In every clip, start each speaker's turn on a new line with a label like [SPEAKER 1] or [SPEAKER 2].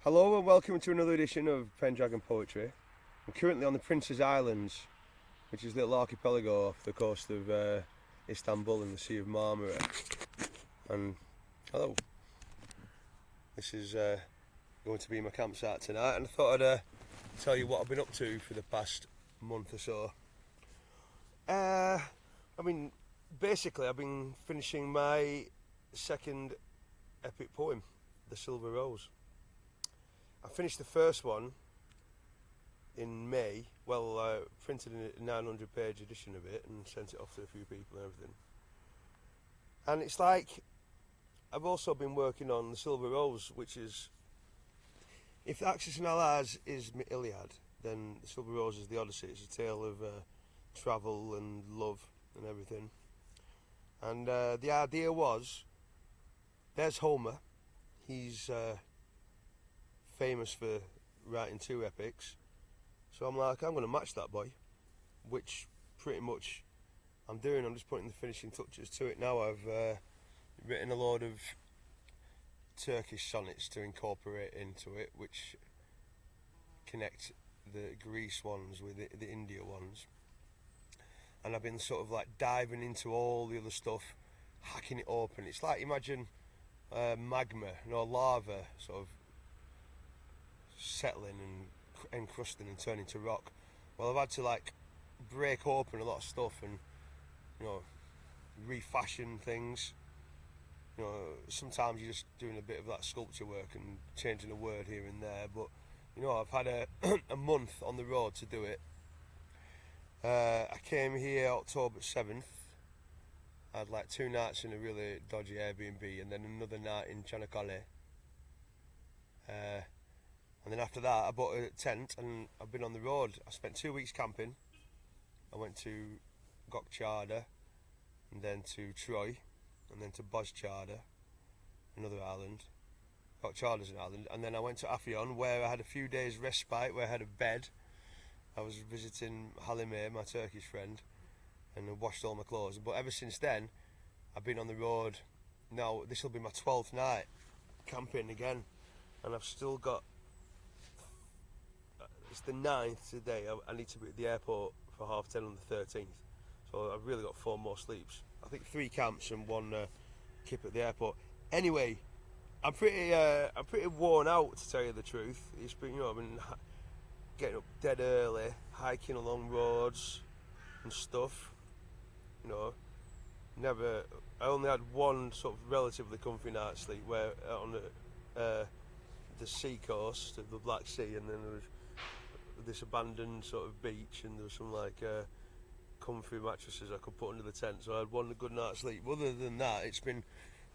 [SPEAKER 1] Hello and welcome to another edition of Pendragon Poetry. I'm currently on the Prince's Islands, which is a little archipelago off the coast of Istanbul in the Sea of Marmara. And hello, this is going to be my campsite tonight, and I thought I'd tell you what I've been up to for the past month or so. Basically I've been finishing my second epic poem, The Silver Rose. I finished the first one in May. Printed a 900-page edition of it and sent it off to a few people and everything. And it's like, I've also been working on The Silver Rose, which is, if the Axis and Allies is my Iliad, then The Silver Rose is the Odyssey. It's a tale of travel and love and everything. And the idea was, there's Homer. He's famous for writing two epics, so I'm like, I'm going to match that boy, which pretty much I'm doing. I'm just putting the finishing touches to it now. I've written a load of Turkish sonnets to incorporate into it, which connect the Greece ones with the India ones, and I've been sort of like diving into all the other stuff, hacking it open. It's like, imagine magma, lava sort of settling and encrusting and turning to rock. Well, I've had to like break open a lot of stuff and refashion things. Sometimes you're just doing a bit of that sculpture work and changing a word here and there, but I've had a month on the road to do it. I came here October 7th. I had like 2 nights in a really dodgy Airbnb and then another night in Çanakkale. And then after that I bought a tent and I've been on the road. I spent 2 weeks camping. I went to Gökçeada and then to Troy and then to Bozcaada, another island. Gökçeada's an island. And then I went to Afyon, where I had a few days respite, where I had a bed. I was visiting Halime, my Turkish friend, and I washed all my clothes. But ever since then I've been on the road. Now this will be my 12th night camping again, and I've still got, it's the 9th today. I need to be at the airport for 10:30 on the 13th, so I've really got 4 more sleeps. I think 3 camps and 1 kip at the airport. Anyway, I'm pretty worn out, to tell you the truth. It's been, I've been getting up dead early, hiking along roads and stuff. I only had 1 sort of relatively comfy night's sleep, where on the sea coast of the Black Sea, and then there was this abandoned sort of beach, and there was some like comfy mattresses I could put under the tent, so I had 1 good night's sleep. Other than that, it's been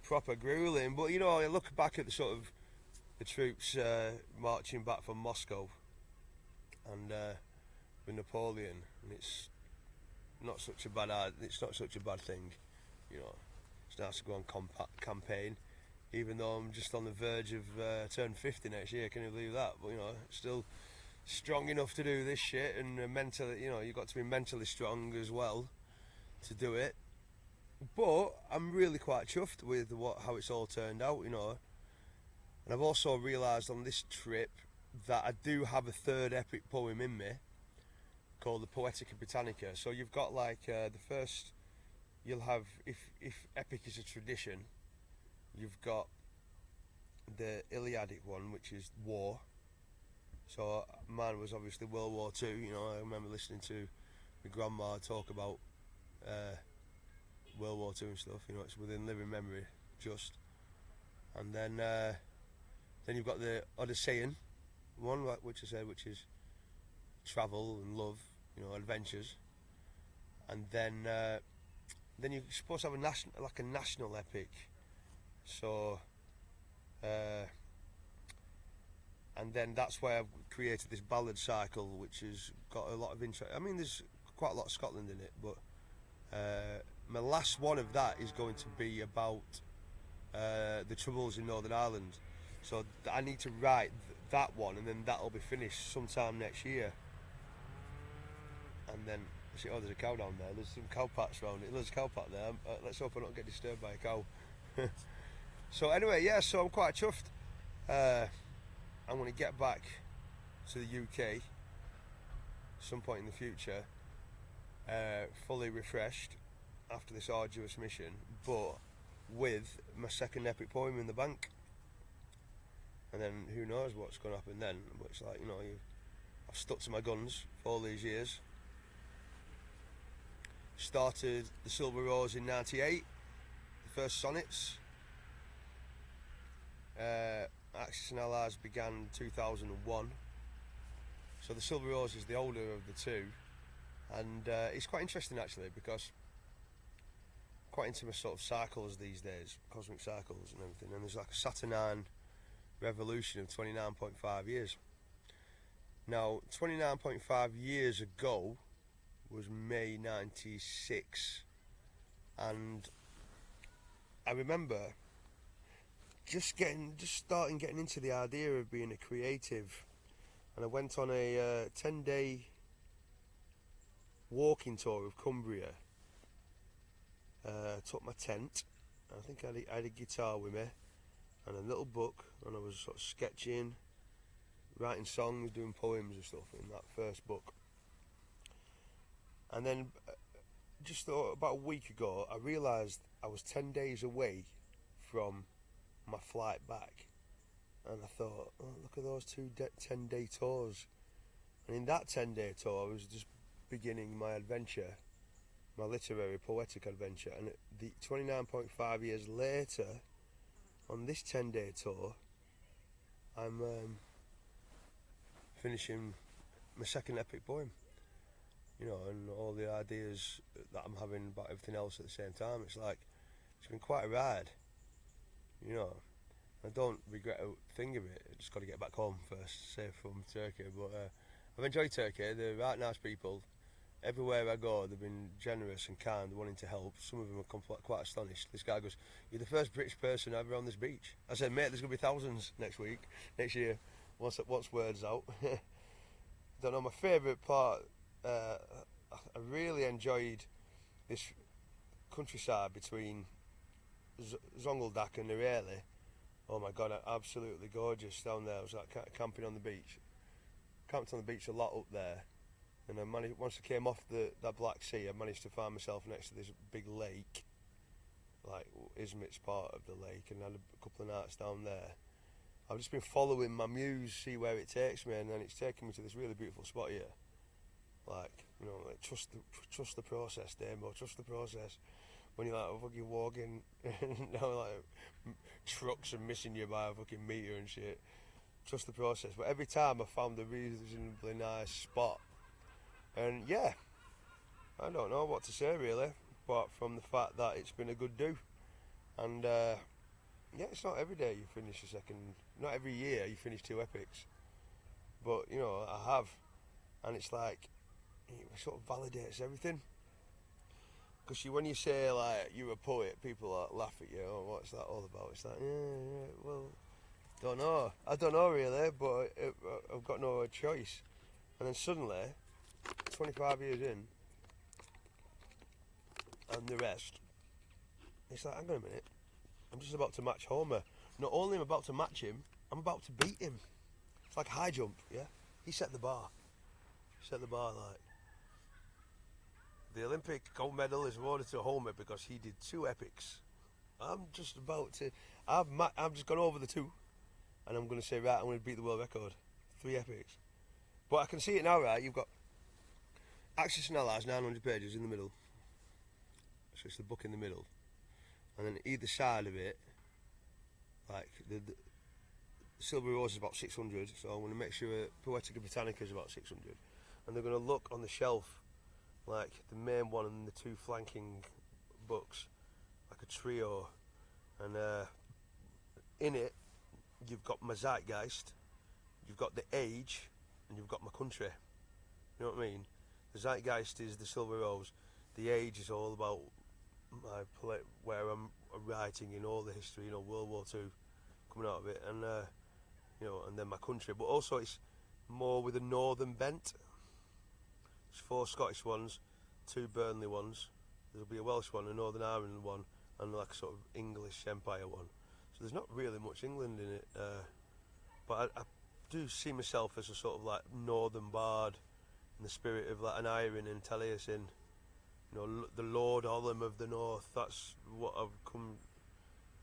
[SPEAKER 1] proper grueling. But I look back at the sort of the troops marching back from Moscow and with Napoleon, and it's not such a bad thing. It's nice to go on campaign, even though I'm just on the verge of turn 50 next year. Can you believe that? But still strong enough to do this shit, and mentally, you've got to be mentally strong as well to do it. But I'm really quite chuffed with how it's all turned out, and I've also realised on this trip that I do have a 3rd epic poem in me called the Poetica Britannica. So you've got like the first, you'll have, if epic is a tradition, you've got the Iliadic one, which is war. So mine was obviously World War II. I remember listening to my grandma talk about World War II and stuff. It's within living memory, just. And then you've got the Odyssean one, which I said, which is travel and love, adventures. And then you're supposed to have a national epic. So. And then that's why I've created this ballad cycle, which has got a lot of interest. I mean, there's quite a lot of Scotland in it, but my last one of that is going to be about the Troubles in Northern Ireland. So I need to write that one, and then that'll be finished sometime next year. And then, there's a cow down there. There's some cow pats around it. There's a cow pat there. Let's hope I don't get disturbed by a cow. So anyway, yeah, so I'm quite chuffed. I'm going to get back to the UK some point in the future, fully refreshed after this arduous mission, but with my second epic poem in the bank. And then who knows what's going to happen then. But it's like, I've stuck to my guns for all these years. Started the Silver Rose in '98, the first sonnets. Axis and Allies began in 2001. So the Silver Rose is the older of the two, and it's quite interesting actually, because I'm quite into my sort of cycles these days, cosmic cycles and everything, and there's like a Saturnine revolution of 29.5 years. Now 29.5 years ago was May 96, and I remember just starting getting into the idea of being a creative, and I went on a 10-day walking tour of Cumbria. Took my tent, I think I had a guitar with me and a little book, and I was sort of sketching, writing songs, doing poems and stuff in that first book. And then just about a week ago I realised I was 10 days away from my flight back, and I thought, oh, look at those 10-day tours. And in that 10-day tour I was just beginning my adventure, my literary poetic adventure, and the 29.5 years later, on this 10-day tour, I'm finishing my second epic poem, and all the ideas that I'm having about everything else at the same time. It's been quite a ride, I don't regret a thing of it. I just got to get back home first, safe from Turkey. But I've enjoyed Turkey. They're right nice people. Everywhere I go, they've been generous and kind, wanting to help. Some of them are quite astonished. This guy goes, "You're the first British person ever on this beach." I said, "Mate, there's going to be thousands next year, once word's out." Don't know, my favourite part, I really enjoyed this countryside between Zonguldak and Ireli. Oh my god, absolutely gorgeous down there. I was like camping on the beach. Camped on the beach a lot up there. And once I came off that Black Sea, I managed to find myself next to this big lake, like Izmit's part of the lake, and I had a couple of nights down there. I've just been following my muse, see where it takes me, and then it's taken me to this really beautiful spot here. Trust the process, Damo, trust the process. When you're like fucking walking, trucks are missing you by a fucking metre and shit. Trust the process. But every time I found a reasonably nice spot. And yeah, I don't know what to say really, apart from the fact that it's been a good do. And it's not every day you finish not every year you finish 2 epics. But, I have. And it's like, it sort of validates everything. Because when you say like you're a poet, people laugh at you. Oh, what's that all about? It's like, well, don't know. I don't know really, but I've got no choice. And then suddenly, 25 years in, and the rest, it's like, hang on a minute, I'm just about to match Homer. Not only am I about to match him, I'm about to beat him. It's like a high jump, yeah? He set the bar. Like. The Olympic gold medal is awarded to Homer because he did 2 epics. I'm just gone over the 2, and I'm going to say, right, I'm going to beat the world record. 3 epics. But I can see it now, right? You've got Axis and Allies, 900 pages in the middle. So it's the book in the middle. And then either side of it, like the Silver Rose is about 600, so I'm going to make sure Poetica Britannica is about 600. And they're going to look on the shelf like the main one and the 2 flanking books, like a trio. And in it, you've got my zeitgeist, you've got the age, and you've got my country. You know what I mean? The zeitgeist is the Silver Rose. The age is all about where I'm writing in all the history, World War II coming out of it, and and then my country. But also it's more with a northern bent. There's 4 Scottish ones, 2 Burnley ones. There'll be a Welsh one, a Northern Ireland one, and like a sort of English Empire one. So there's not really much England in it. But do see myself as a sort of like northern bard in the spirit of like an Iron and Taliesin, you know, the Lord Ollum of the North. That's what I've come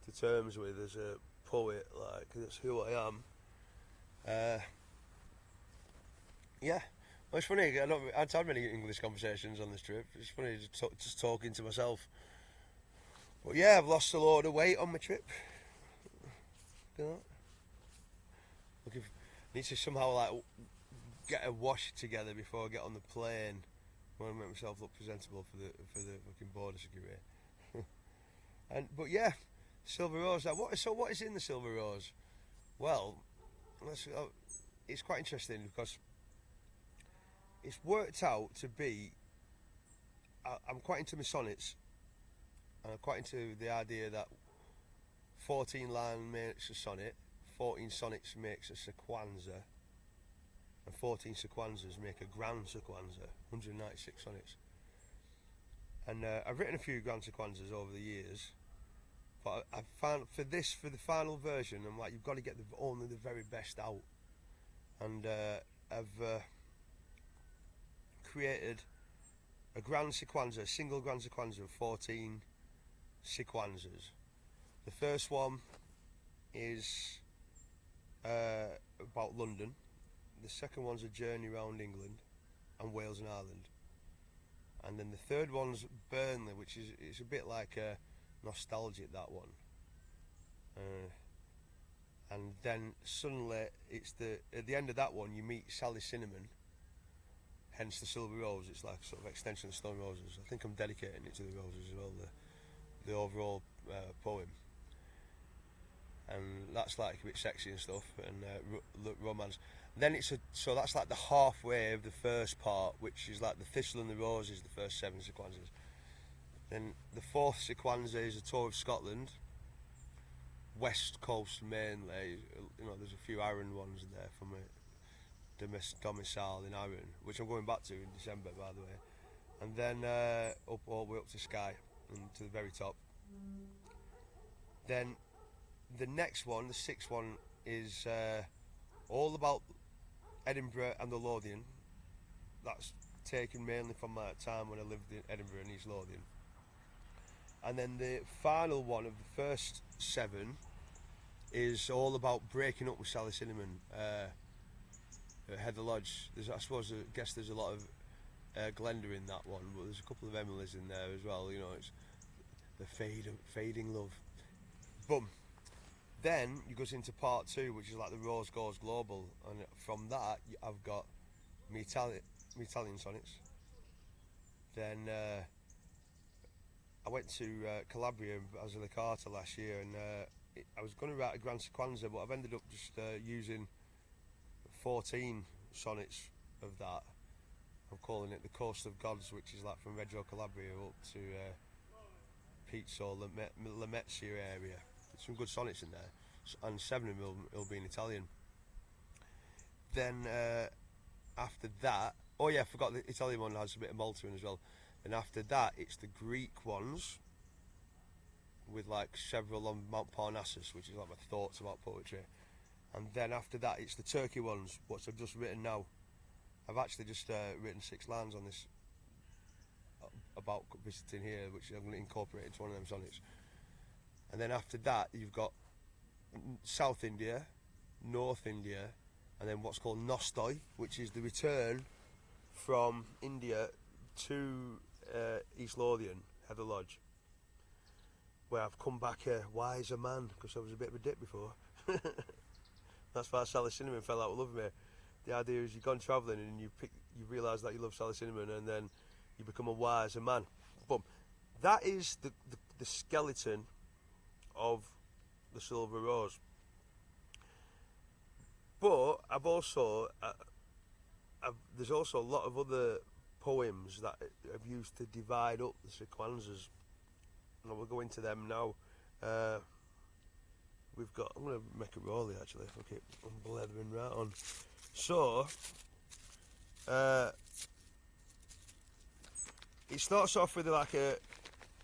[SPEAKER 1] to terms with as a poet. Like, that's who I am. Yeah. Well, it's funny. I hadn't had many English conversations on this trip. It's funny just talking to myself. But yeah, I've lost a lot of weight on my trip. You know? I need to somehow like get a wash together before I get on the plane. I want to make myself look presentable for the fucking border security. But yeah, Silver Rose. What is in the Silver Rose? Well, it's quite interesting because it's worked out to be. I'm quite into my sonnets, and I'm quite into the idea that 14 lines makes a sonnet, 14 sonnets makes a sequenza, and 14 sequenzas make a grand sequenza, 196 sonnets. And I've written a few grand sequenzas over the years, but I found for the final version, I'm like, you've got to get only the very best out. And I've created a grand sequenza, a single grand sequenza of 14 sequenzas. The first one is about London. The second one's a journey around England and Wales and Ireland. And then the third one's Burnley, which is it's a bit like nostalgic, that one. And then suddenly at the end of that one you meet Sally Cinnamon, hence the Silver Rose. It's like a sort of extension of Stone Roses. I think I'm dedicating it to the roses as well, the overall poem. And that's like a bit sexy and stuff, and romance. Then so that's like the halfway of the first part, which is like the Thistle and the Roses, the first 7 sequenzas. Then the fourth sequenza is a tour of Scotland, West Coast mainly. You know, there's a few Arran ones there from a domicile in Arran, which I'm going back to in December, by the way. And then all the way up to Skye and to the very top. Then the next one, the 6th one, is all about Edinburgh and the Lothian. That's taken mainly from my time when I lived in Edinburgh and East Lothian. And then the final one of the first 7 is all about breaking up with Sally Cinnamon at Heather Lodge. I guess there's a lot of Glenda in that one, but there's a couple of Emilys in there as well. You know, it's the fading love. Boom. Then you goes into part 2, which is like the Rose Goes Global, and from that I've got my Italian sonnets. Then I went to Calabria as a Licata last year, and I was going to write a grand sequenza, but I've ended up just using 14 sonnets of that. I'm calling it the Coast of Gods, which is like from Reggio Calabria up to Pizzo, La Mezzia area. Some good sonnets in there, and 7 of them will be in Italian. Then after that, oh yeah, I forgot the Italian one has a bit of Malta in as well. And after that, it's the Greek ones with like several on Mount Parnassus, which is like my thoughts about poetry. And then after that, it's the Turkey ones, what I've just written now. I've actually just written 6 lines on this about visiting here, which I'm going to incorporate into one of them sonnets. And then after that, you've got South India, North India, and then what's called Nostoi, which is the return from India to East Lothian, Heather Lodge, where I've come back a wiser man, because I was a bit of a dip before. That's why Sally Cinnamon fell out of love with me. The idea is you've gone travelling and you realise that you love Sally Cinnamon, and then you become a wiser man. Boom. That is the skeleton of the Silver Rose. But I've also there's also a lot of other poems that I've used to divide up the sequenzas, and we'll go into them now. I'm going to make a rollie actually, if I keep blethering right on. So it starts off with like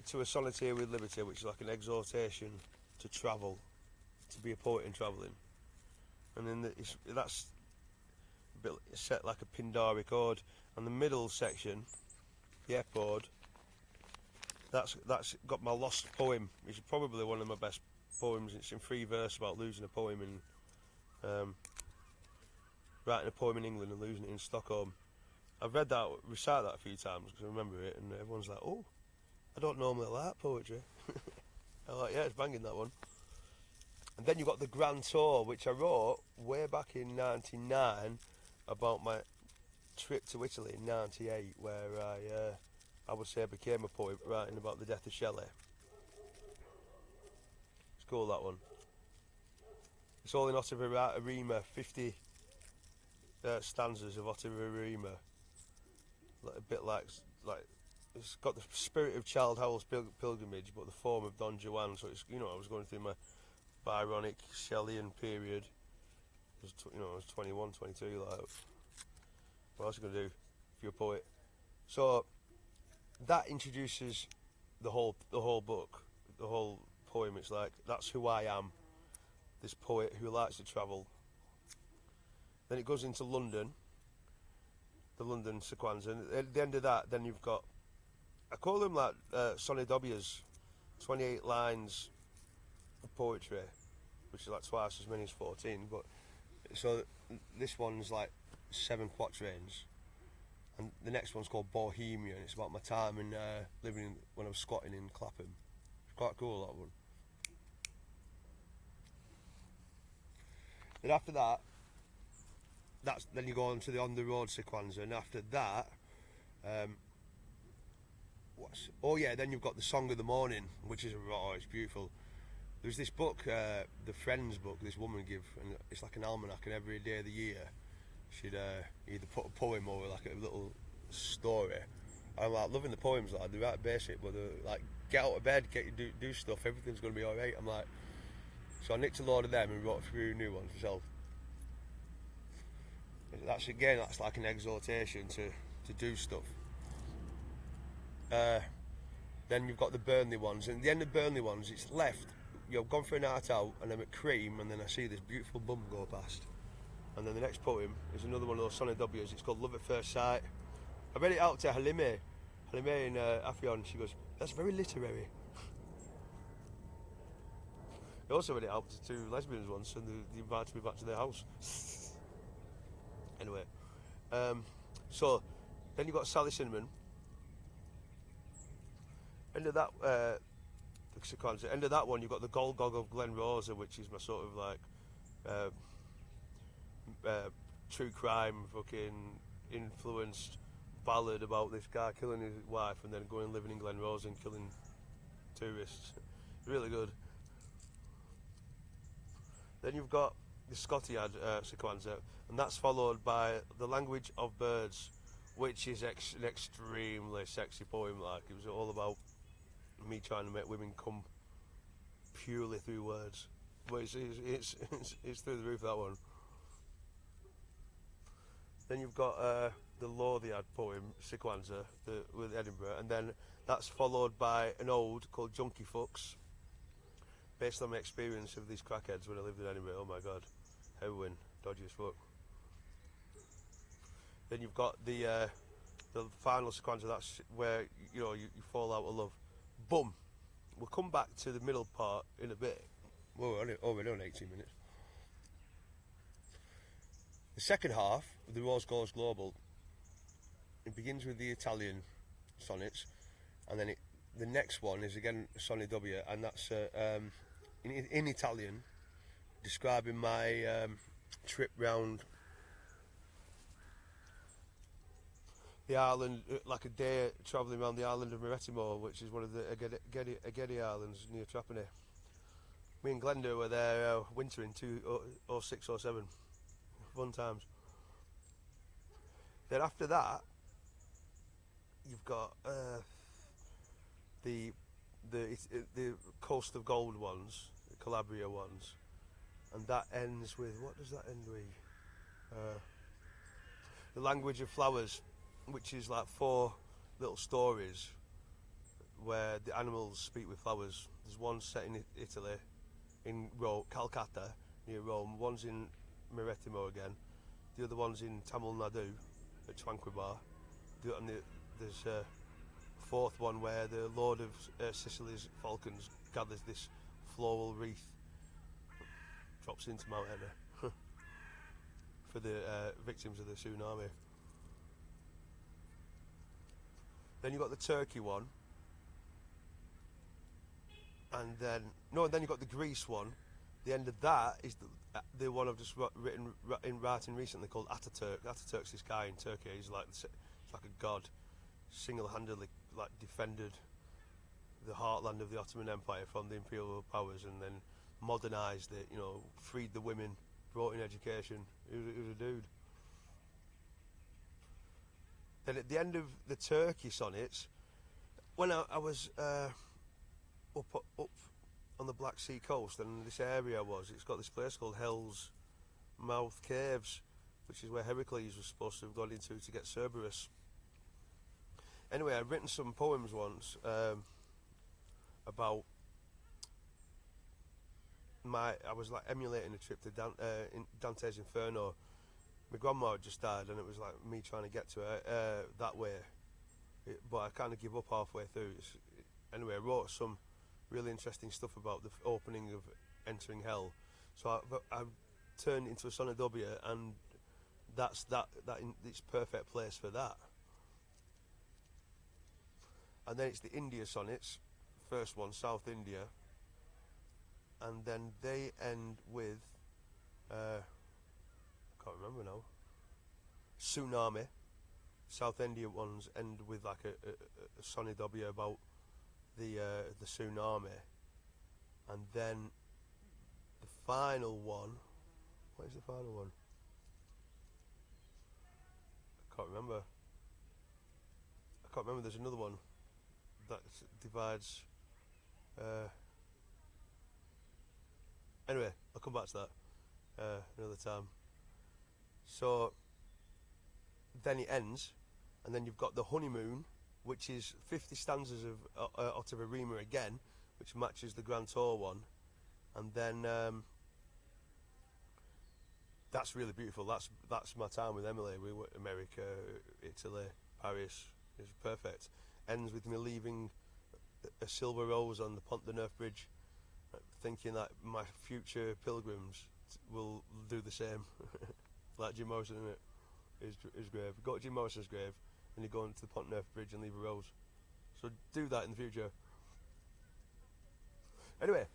[SPEAKER 1] to a solitaire with liberty, which is like an exhortation to travel, to be a poet in travelling. and then that's a bit set like a Pindari chord. And the middle section, the F chord, that's got my lost poem, which is probably one of my best poems. It's in 3 verse about losing a poem in writing a poem in England and losing it in Stockholm. I've recited that a few times because I remember it, and everyone's like, "Oh, I don't normally like poetry." I'm like, "Yeah, it's banging, that one." And then you've got the Grand Tour, which I wrote way back in '99 about my trip to Italy in '98, where I would say I became a poet writing about the death of Shelley. It's cool, that one. It's all in Ottava Rima, 50 stanzas of Ottava Rima. A bit like it's got the spirit of Childe Harold's pilgrimage, but the form of Don Juan. So it's, I was going through my Byronic Shelleyan period. I was 21, 22. Like, what else are you going to do if you're a poet? So that introduces the whole book, the whole poem. It's like, that's who I am, this poet who likes to travel. Then it goes into London, the London sequenza, and at the end of that, then you've got, I call them like Sonny Dobbier's 28 lines of poetry, which is like twice as many as 14. But so this one's like 7 quatrains, and the next one's called Bohemia, and it's about my time in living when I was squatting in Clapham. It's quite cool, that one. Then after that, then you go on to the On the Road sequenza, and after that, then you've got the Song of the Morning, which is it's beautiful. There's this book, the Friends book, this woman give, and it's like an almanac, and every day of the year she'd either put a poem or like a little story. I'm like loving the poems, like they're right basic, but they're like, get out of bed, do stuff, everything's going to be alright. I'm like, so I nicked a load of them and wrote a few new ones myself. That's like an exhortation to do stuff. Then you've got the Burnley ones, and at the end of Burnley ones, it's left. You've gone for a night out, and I'm at Cream, and then I see this beautiful bum go past. And then the next poem is another one of those Sonny W's. It's called Love at First Sight. I read it out to Halime in Afyon. She goes, "That's very literary." I also read it out to 2 lesbians once, and they invited me back to their house. Anyway, so then you've got Sally Cinnamon. End of that end of that one, you've got the Golgog of Glen Rosa, which is my sort of like true crime fucking influenced ballad about this guy killing his wife and then going and living in Glen Rosa and killing tourists. Really good. Then you've got the Scottiad sequenza, and that's followed by The Language of Birds, which is an extremely sexy poem. Like, it was all about me trying to make women come purely through words, but it's through the roof, that one. Then you've got the Lothiad poem sequenza with Edinburgh, and then that's followed by an ode called Junkie Fucks, based on my experience of these crackheads when I lived in Edinburgh. Oh my god, heroin, dodgy as fuck. Then you've got the final sequence, that's where you fall out of love. Boom. We'll come back to the middle part in a bit. We're only on 18 minutes. The second half of the Rose Goes Global, it begins with the Italian sonnets, and then the next one is again Sonny W, and that's in Italian, describing my trip round the island, like a day travelling around the island of Marettimo, which is one of the Egedi Islands near Trapani. Me and Glenda were there winter in 2006 or 07. Fun times. Then after that, you've got the Coast of Gold ones, the Calabria ones, and that ends with, what does that end with? The Language of Flowers, which is like 4 little stories where the animals speak with flowers. There's one set in Italy, in Calcutta, near Rome. One's in Meretimo again. The other one's in Tamil Nadu at Tranquilbar. There's a fourth one where the Lord of Sicily's falcons gathers this floral wreath, drops into Mount Etna for the victims of the tsunami. Then you've got the Turkey one, and then you've got the Greece one. The end of that is the one I've just writing recently called Ataturk. Ataturk's this guy in Turkey. He's like a god, single-handedly like defended the heartland of the Ottoman Empire from the imperial powers, and then modernised it. You know, freed the women, brought in education. He was a dude. Then at the end of the Turkey sonnets, when I was up on the Black Sea coast, and this area it's got this place called Hell's Mouth Caves, which is where Heracles was supposed to have gone into to get Cerberus. Anyway, I'd written some poems once about I was like emulating a trip to Dante's Inferno. My grandma had just died, and it was like me trying to get to her that way, but I kind of give up halfway through. Anyway, I wrote some really interesting stuff about the opening of entering hell, so I turned it into a sonodobia, and that's it's perfect place for that. And then it's the India sonnets, first one, South India, and then they end with I can't remember now. Tsunami. South India ones end with like a sonidobia about the tsunami, and then the final one. What is the final one? I can't remember. There's another one that divides. Anyway, I'll come back to that another time. So then it ends, and then you've got the honeymoon, which is 50 stanzas of Ottava Rima again, which matches the Grand Tour one, and then that's really beautiful. That's my time with Emily. We went to America, Italy, Paris. It's perfect. Ends with me leaving a silver rose on the Pont de Neuf Bridge, thinking that my future pilgrims will do the same. Like Jim Morrison, isn't it? His grave. Go to Jim Morrison's grave, and you go into the Pont Neuf Bridge and leave a rose. So do that in the future. Anyway,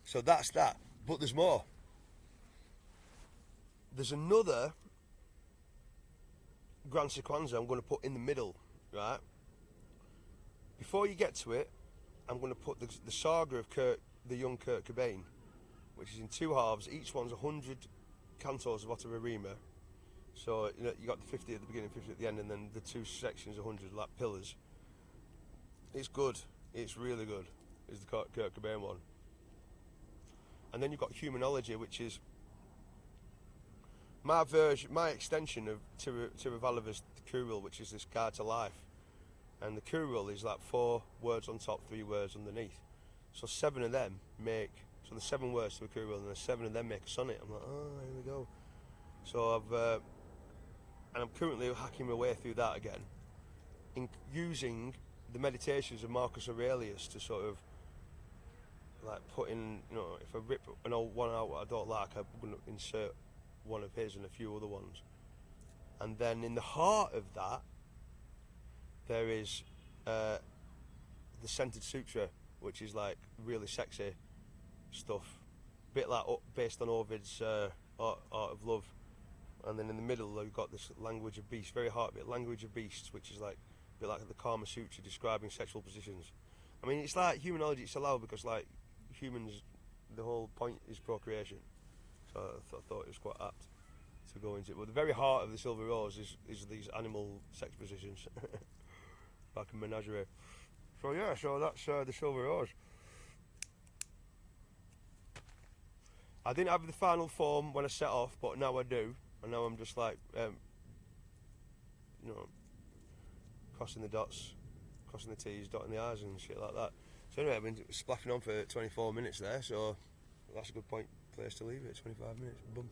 [SPEAKER 1] so that's that. But there's more. There's another Grand Sequenza I'm going to put in the middle, right? Before you get to it, I'm going to put the saga of the young Kurt Cobain, which is in two halves. Each one's 100 cantos of Ottava Rima. So you got the 50 at the beginning, 50 at the end, and then the two sections 100, like pillars. It's good. It's really good. It's the Kurt Cobain one. And then you've got Humanology, which is my extension of Tiruvallur's Kuril, which is this guide to life. And the Kuril is like 4 words on top, 3 words underneath. So 7 of them make, so there's 7 words to a Kuril, and there's 7 of them make a sonnet. I'm like, oh, here we go. So I'm currently hacking my way through that again, using the meditations of Marcus Aurelius to sort of like put in, if I rip an old one out I don't like, I'm going to insert one of his and a few other ones. And then in the heart of that, there is the Scented Sutra, which is like really sexy stuff, bit like based on Ovid's Art of Love. And then in the middle, you've got this language of beasts, very heartbeat, language of beasts, which is like a bit like the Kama Sutra describing sexual positions. I mean, it's like humanology, it's allowed because like humans, the whole point is procreation. So I thought it was quite apt to go into it. But the very heart of the Silver Rose is these animal sex positions, like a menagerie. So yeah, so that's the Silver Rose. I didn't have the final form when I set off, but now I do. And now I'm just like, crossing the dots, crossing the T's, dotting the I's and shit like that. So anyway, I've been splaffing on for 24 minutes there, so that's a good point place to leave it. 25 minutes. Boom.